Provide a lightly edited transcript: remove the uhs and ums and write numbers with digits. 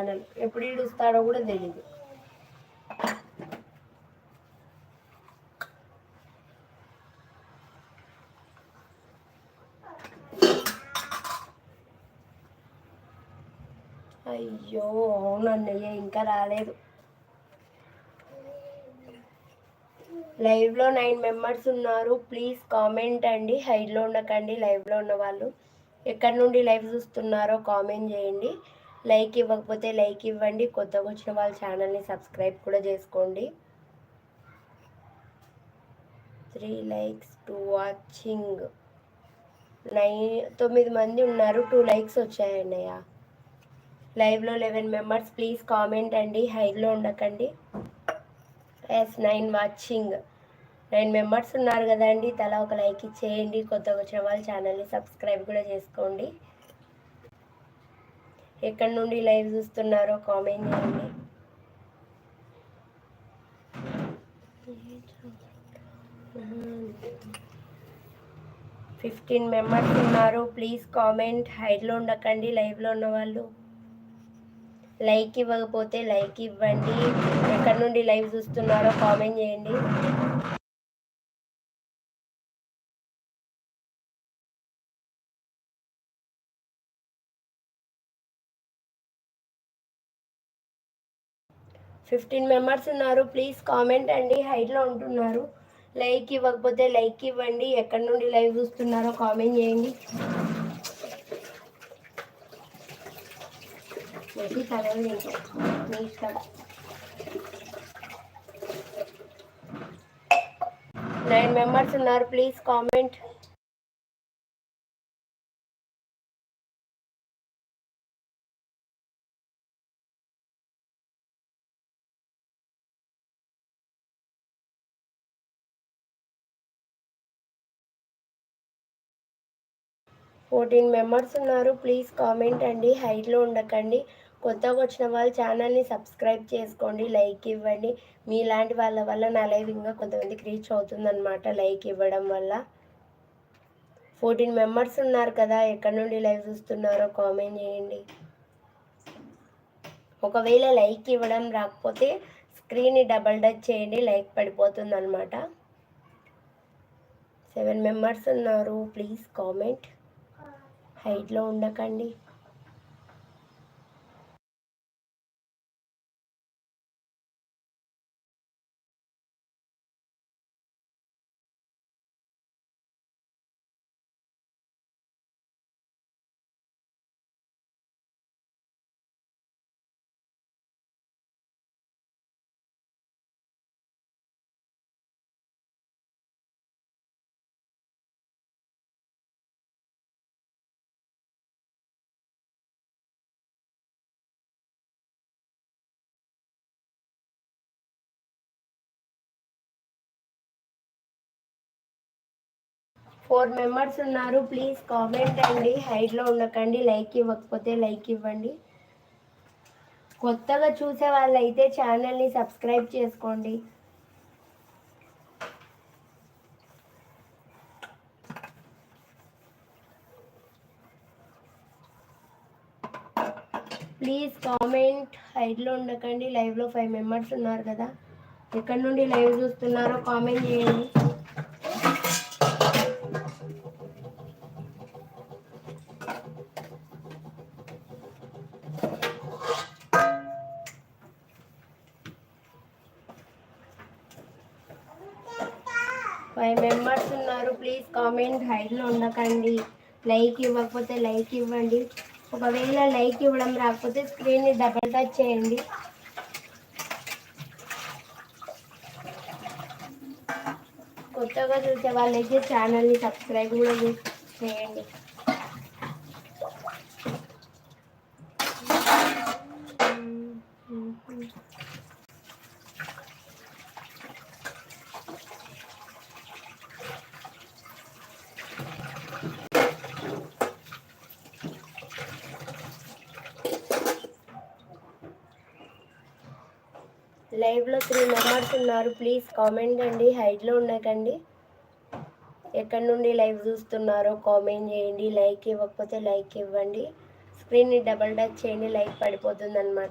Channel ఎప్పుడు ఇడుస్తాడో కూడా తెలీదు. అయ్యో అవునన్నయ్య ఇంకా రాలేదు. లైవ్లో 9 మెంబర్స్ ఉన్నారు. ప్లీజ్ కామెంట్ అండి. హైడ్లో ఉండకండి. లైవ్లో ఉన్న వాళ్ళు ఎక్కడి నుండి లైవ్ చూస్తున్నారో కామెంట్ చేయండి. లైక్ ఇవ్వకపోతే లైక్ ఇవ్వండి. కొత్తగా వచ్చిన వాళ్ళ ఛానల్ని సబ్స్క్రైబ్ కూడా చేసుకోండి. 3 లైక్స్ టు వాచింగ్. 9 మంది ఉన్నారు. 2 లైక్స్ వచ్చాయన్నయ్య. లైవ్లో 11 మెంబర్స్. ప్లీజ్ కామెంట్ అండి. హైడ్లో ఉండకండి. Yes 9 watching. 9 మెంబర్స్ ఉన్నారు కదండి. తలా ఒక లైక్ ఇచ్చేయండి. కొత్తగా వచ్చిన వాళ్ళ ఛానల్ని సబ్స్క్రైబ్ కూడా చేసుకోండి. ఎక్కడి నుండి లైవ్ చూస్తున్నారో కామెంట్ చేయండి. ఫిఫ్టీన్ మెంబర్స్ ఉన్నారు. Please comment. హైడ్లో ఉండకండి. లైవ్లో ఉన్న వాళ్ళు లైక్ ఇవ్వకపోతే లైక్ ఇవ్వండి. ఎక్కడి నుండి లైవ్ చూస్తున్నారో కామెంట్ చేయండి. ఫిఫ్టీన్ మెంబర్స్ ఉన్నారు. ప్లీజ్ కామెంట్ అండి. హైడ్లో ఉంటున్నారు. లైక్ ఇవ్వకపోతే లైక్ ఇవ్వండి. ఎక్కడి నుండి లైవ్ చూస్తున్నారో కామెంట్ చేయండి. మీ ఇష్టం. 9 మెంబర్స్ ఉన్నారు. Please comment. ఫోర్టీన్ మెంబర్స్ ఉన్నారు. ప్లీజ్ కామెంట్ అండి. హైడ్లో ఉండకండి. కొత్తగా వచ్చిన వాళ్ళ ఛానల్ని సబ్స్క్రైబ్ చేసుకోండి. లైక్ ఇవ్వండి. మీలాంటి వాళ్ళ వల్ల నా లైవ్ ఇంకా కొంతమందికి రీచ్ అవుతుందన్నమాట. లైక్ ఇవ్వడం వల్ల. 14 మెంబర్స్ ఉన్నారు కదా. ఎక్కడి నుండి లైవ్ చూస్తున్నారో కామెంట్ చేయండి. ఒకవేళ లైక్ ఇవ్వడం రాకపోతే స్క్రీన్ని డబల్ టచ్ చేయండి. లైక్ పడిపోతుంది అనమాట. 7 మెంబర్స్ ఉన్నారు. Please comment. హైడ్లో ఉండకండి. ఫోర్ మెంబర్స్ ఉన్నారు. ప్లీజ్ కామెంట్ అండి. హైడ్లో ఉండకండి. లైక్ ఇవ్వకపోతే లైక్ ఇవ్వండి. కొత్తగా చూసే వాళ్ళైతే ఛానల్ని సబ్స్క్రైబ్ చేసుకోండి. Please comment. హైడ్లో ఉండకండి. లైవ్లో 5 మెంబర్స్ ఉన్నారు కదా. ఎక్కడి నుండి లైవ్ చూస్తున్నారో కామెంట్ చేయండి. ఫైవ్ మెంబర్స్ ఉన్నారు. Please comment. హైడ్లో ఉండకండి. లైక్ ఇవ్వకపోతే లైక్ ఇవ్వండి. ఒకవేళ లైక్ ఇవ్వడం రాకపోతే స్క్రీన్ని డబల్ టచ్ చేయండి. కొత్తగా చూసే వాళ్ళైతే ఛానల్ని సబ్స్క్రైబ్ కూడా చేయండి. లైవ్లో 3 మెంబర్స్ ఉన్నారు. ప్లీజ్ కామెంట్ అండి. హైడ్లో ఉండకండి. ఎక్కడి నుండి లైవ్ చూస్తున్నారో కామెంట్ చేయండి. లైక్ ఇవ్వకపోతే లైక్ ఇవ్వండి. స్క్రీన్ని డబల్ టచ్ చేయండి. లైక్ పడిపోతుంది అన్నమాట.